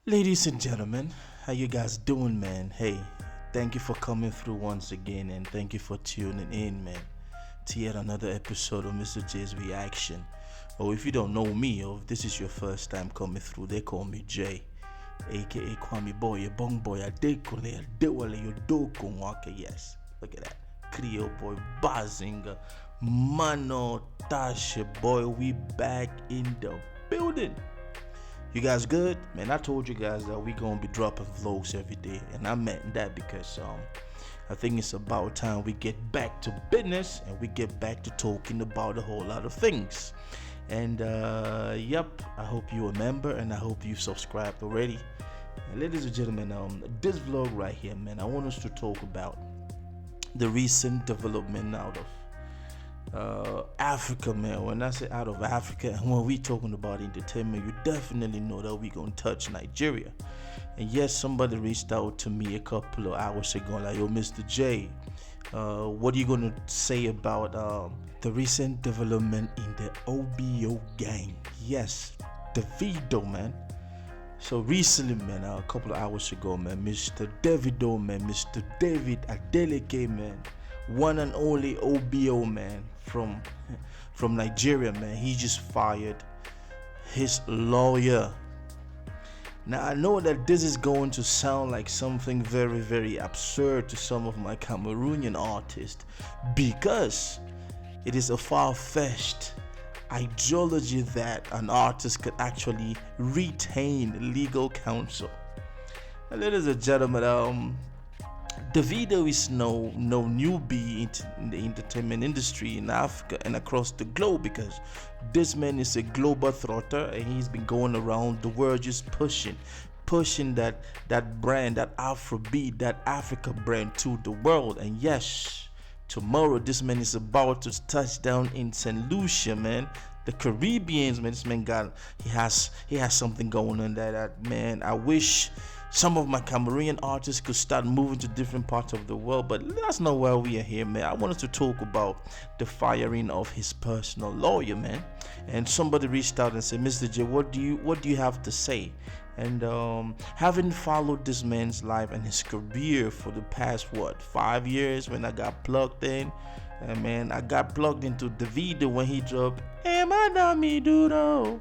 Ladies and gentlemen, how you guys doing, man? Hey, thank you for coming through once again, and thank you for tuning in, man, to yet another episode of Mr. Jay's Reaction. Or if you don't know me, or if this is your first time coming through, they call me Jay, aka Kwame Boy, your bong boy, a dekole, a dewale, your doko waka. Yes, look at that. Creole boy, Bazinga, Mano, Tasha boy, we back in the building. You guys good? Man, I told you guys that we gonna be dropping vlogs every day, and I meant that because I think it's about time we get back to business and we get back to talking about a whole lot of things. And yep, I hope you remember and I hope you subscribed already. And ladies and gentlemen, this vlog right here, man, I want us to talk about the recent development out of Africa, man. When I say out of Africa, and when we talking about entertainment, you definitely know that we gonna touch Nigeria. And yes, somebody reached out to me a couple of hours ago, like, yo, MisterJaay, what are you gonna say about the recent development in the OBO gang? Yes, Davido, man. So recently, man, a couple of hours ago, man, Mr. Davido, man, Mr. David Adeleke, man, one and only OBO, man, from Nigeria, man, he just fired his lawyer. Now I know that this is going to sound like something very, very absurd to some of my Cameroonian artists, because it is a far-fetched ideology that an artist could actually retain legal counsel. Now, ladies and gentlemen, Davido is no newbie in the entertainment industry in Africa and across the globe, because this man is a global throtter and he's been going around the world just pushing that brand, that Afrobeat, that Africa brand to the world. And yes, tomorrow this man is about to touch down in St. Lucia, man. The Caribbeans, man. This man he has something going on that man, I wish some of my Cameroonian artists could start moving to different parts of the world, but that's not why we are here, man. I wanted to talk about the firing of his personal lawyer, man. And somebody reached out and said, Mr. J, what do you have to say? And having followed this man's life and his career for the past 5 years, when I got plugged in, and man, I got plugged into Davido when he dropped Emanami Duro.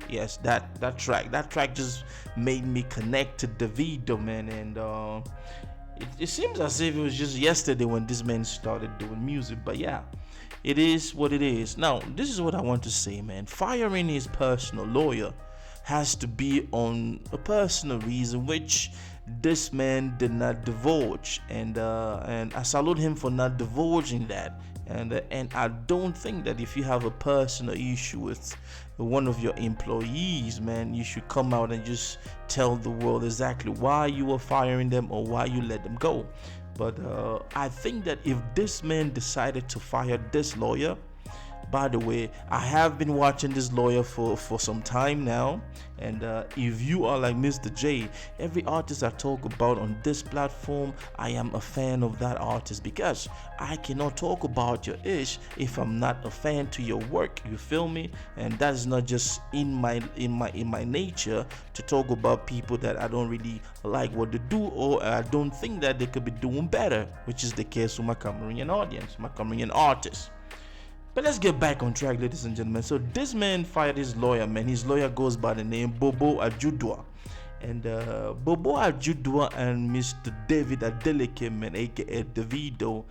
Yes, that track just made me connect to Davido, man. And it seems as if it was just yesterday when this man started doing music. But yeah, it is what it is. Now, this is what I want to say, man. Firing his personal lawyer has to be on a personal reason, which this man did not divulge, and I salute him for not divulging that. And I don't think that if you have a personal issue with one of your employees, man, you should come out and just tell the world exactly why you were firing them or why you let them go. But I think that if this man decided to fire this lawyer, by the way, I have been watching this lawyer for some time now, and if you are like Mr. J, every artist I talk about on this platform, I am a fan of that artist, because I cannot talk about your ish if I'm not a fan to your work. You feel me? And that is not just in my nature to talk about people that I don't really like what they do, or I don't think that they could be doing better, which is the case with my Cameroonian audience, my Cameroonian artists. But let's get back on track, ladies and gentlemen. So this man fired his lawyer, man. His lawyer goes by the name Bobo Ajudua. And Bobo Ajudua and Mr. David Adeleke, man, aka Davido,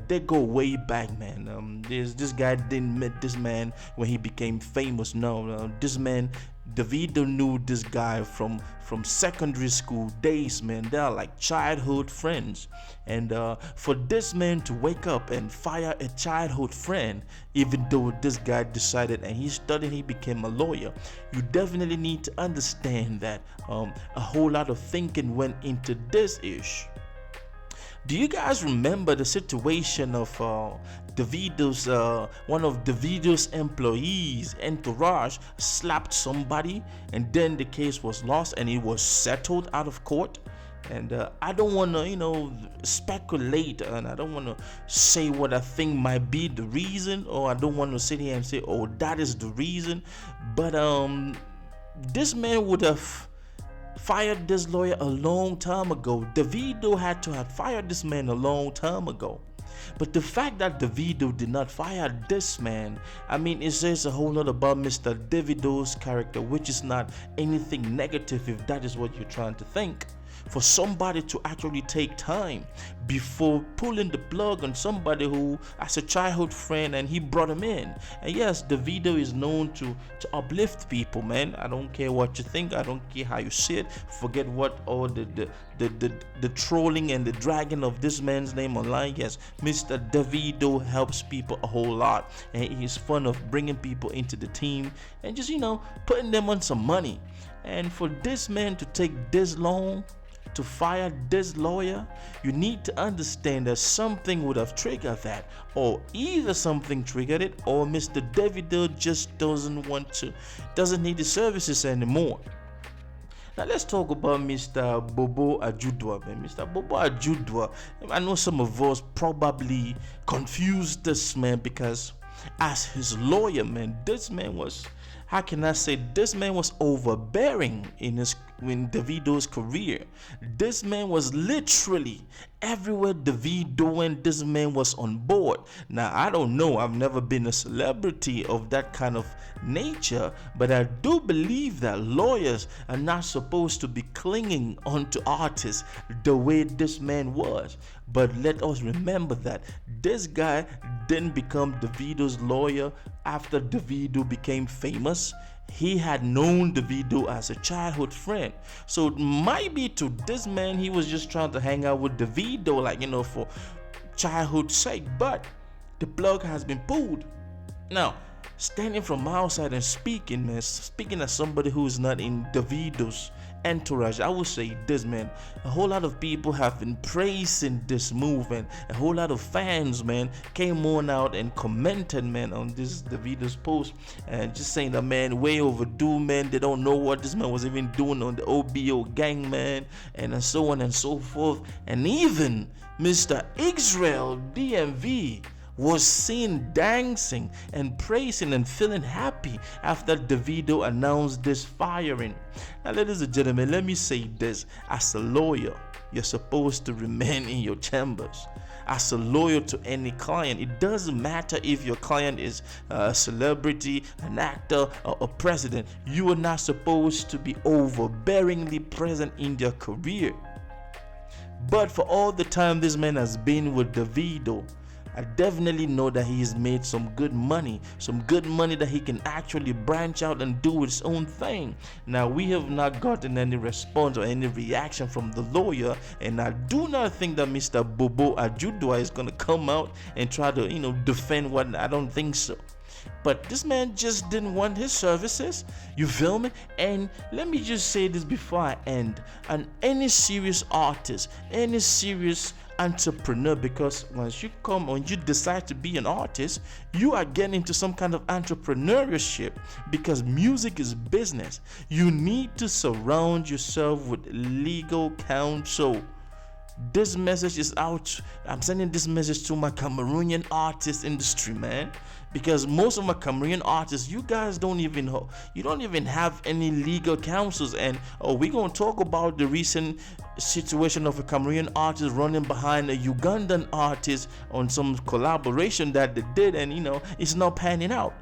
they go way back, man. This guy didn't meet this man when he became famous. No, this man, Davido, knew this guy from secondary school days, man. They are like childhood friends. And for this man to wake up and fire a childhood friend, even though this guy decided and he studied, he became a lawyer, you definitely need to understand that a whole lot of thinking went into this issue. Do you guys remember the situation of Davido's one of Davido's employees, entourage, slapped somebody, and then the case was lost and it was settled out of court? And I don't want to, speculate, and I don't want to say what I think might be the reason, or I don't want to sit here and say, oh, that is the reason. But this man would have fired this lawyer a long time ago. Davido had to have fired this man a long time ago. But the fact that Davido did not fire this man, I mean, it says a whole lot about Mr. Davido's character, which is not anything negative if that is what you're trying to think. For somebody to actually take time before pulling the plug on somebody who, as a childhood friend, and he brought him in. And yes, Davido is known to uplift people, man. I don't care what you think. I don't care how you see it. Forget what all the trolling and the dragging of this man's name online. Yes, Mr. Davido helps people a whole lot, and he's fun of bringing people into the team and just, putting them on some money. And for this man to take this long to fire this lawyer, you need to understand that something would have triggered that, or either something triggered it, or Mr. Davido just doesn't need the services anymore. Now let's talk about Mr. Bobo Ajudua, man. Mr. Bobo Ajudua, I know some of us probably confused this man because as his lawyer, man, this man was, how can I say, this man was overbearing in Davido's career. This man was literally everywhere Davido went, this man was on board. Now I don't know, I've never been a celebrity of that kind of nature, but I do believe that lawyers are not supposed to be clinging onto artists the way this man was. But let us remember that this guy didn't become Davido's lawyer after Davido became famous. He had known Davido as a childhood friend. So it might be to this man, he was just trying to hang out with Davido, for childhood's sake. But the plug has been pulled. Now, standing from outside and speaking as somebody who is not in Davido's entourage, I would say this, man, a whole lot of people have been praising this move, and a whole lot of fans, man, came on out and commented, man, on this Davido's post, and just saying that, man, way overdue, man. They don't know what this man was even doing on the OBO gang, man, and so on and so forth. And even Mr. Israel DMV was seen dancing and praising and feeling happy after Davido announced this firing. Now, ladies and gentlemen, let me say this. As a lawyer, you're supposed to remain in your chambers. As a lawyer to any client, it doesn't matter if your client is a celebrity, an actor, or a president. You are not supposed to be overbearingly present in their career. But for all the time this man has been with Davido, I definitely know that he has made some good money that he can actually branch out and do his own thing. Now, we have not gotten any response or any reaction from the lawyer, and I do not think that Mr. Bobo Ajudua is going to come out and try to, defend what. I don't think so. But this man just didn't want his services, you feel me? And let me just say this before I end. And any serious artist, any serious entrepreneur, because when you decide to be an artist, you are getting into some kind of entrepreneurship, because music is business. You need to surround yourself with legal counsel. This message is out. I'm sending this message to my Cameroonian artist industry, man, because most of my Cameroonian artists, you guys don't even have any legal counsels. And we're gonna talk about the recent situation of a Cameroonian artist running behind a Ugandan artist on some collaboration that they did, and it's not panning out.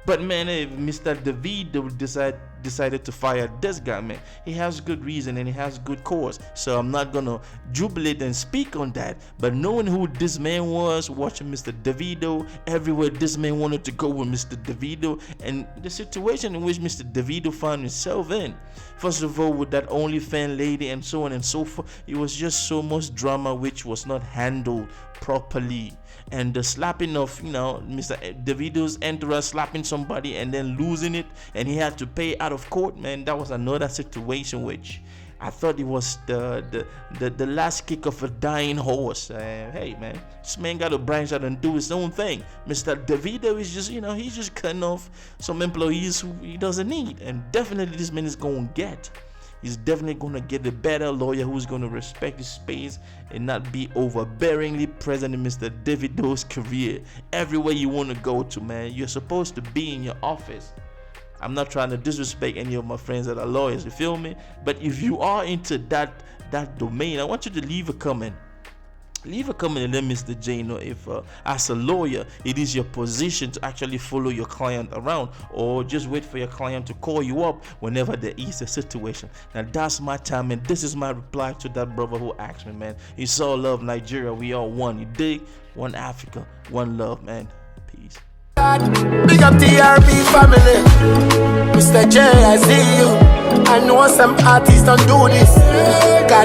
But man, if Mr. Davido decided to fire this guy, man, he has good reason and he has good cause. So I'm not gonna jubilate and speak on that. But knowing who this man was, watching Mr. Davido, everywhere this man wanted to go with Mr. Davido, and the situation in which Mr. Davido found himself in. First of all, with that OnlyFans lady and so on and so forth, it was just so much drama which was not handled properly. And the slapping of Mr. Davido's entourage, slapping somebody and then losing it, and he had to pay out of court, man, that was another situation which I thought it was the last kick of a dying horse. Hey man, this man got to branch out and do his own thing. Mr. Davido is just he's just cutting off some employees who he doesn't need, and definitely this man is going to get. He's definitely going to get a better lawyer who's going to respect his space and not be overbearingly present in Mr. Davido's career. Everywhere you want to go to, man, you're supposed to be in your office. I'm not trying to disrespect any of my friends that are lawyers, you feel me? But if you are into that domain, I want you to leave a comment. Leave a comment and let Mr. J know if as a lawyer it is your position to actually follow your client around, or just wait for your client to call you up whenever there is a situation. Now that's my time, and this is my reply to that brother who asked me, man. It's all love, Nigeria, we are one, you dig? One Africa, one love, man. Peace. Big up TRB family. Mr. J, I see you. I know some artists don't do this. God.